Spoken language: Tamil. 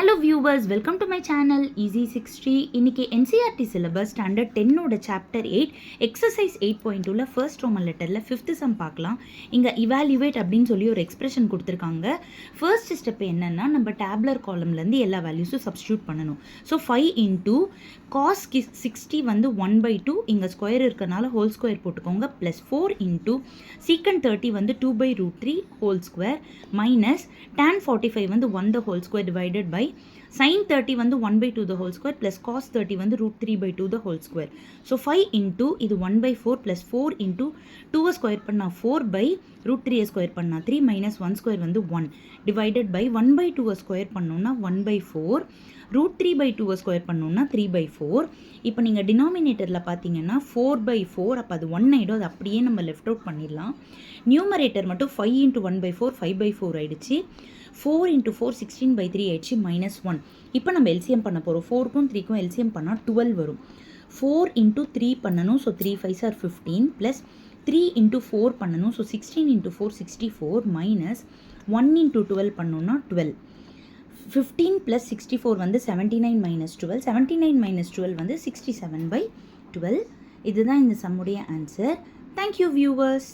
Hello viewers, welcome to my channel Easy 60. இன்னைக்கு NCERT syllabus standard 10 ஓட chapter 8 exercise 8.2ல first roman letterல 5th sum பார்க்கலாம். இங்க evaluate அப்படின்னு சொல்லி ஒரு expression கொடுத்திருக்காங்க. first step என்னன்னா நம்ம tabular columnல இருந்து எல்லா valuesம் substitute பண்ணனும். So 5 into cos 60 வந்து 1/2 இங்க ஸ்கொயர் இருக்கனால whole square போட்டுக்கோங்க plus 4 into secant 30 வந்து 2/√3 whole square minus tan 45 வந்து 1 the whole square divided by sin 30 வந்து 1/2 the whole square plus cos 30 வந்து √3/2 the whole square. So 5 into இது 1/4 plus 4 into 2 square பண்ணா 4/√3 square பண்ணா 3 minus 1 square வந்து 1 divided by 1/2 square பண்ணோம்னா 1/4 √3/2 square பண்ணோம்னா 3/4. இப்போ நீங்கள் டினாமினேட்டரில் பார்த்தீங்கன்னா 4/4 அப்போ அது 1 ஆகிடும். அது அப்படியே நம்ம லெஃப்ட் அவுட் பண்ணிடலாம். நியூமரேட்டர் மட்டும் 5 into 1/4 5/4 ஆகிடுச்சு. 4 into 4 16/3 ஆயிடுச்சு -1. இப்போ நம்ம எல்சிஎம் பண்ண போகிறோம். 4க்கும் 3க்கும் எல்சிஎம் பண்ணால் 12 வரும். 4 into 3 பண்ணணும். So 3 5s are 15 plus 3 into 4 பண்ணணும். ஸோ 16 into 4 64 மைனஸ் 1 into 12 பண்ணோம்னா 12. 15 plus 64 வந்து 79 minus 12. 79 minus 12 வந்து 67/12. இதுதான் இந்த சம்முடைய ஆன்சர். Thank you viewers.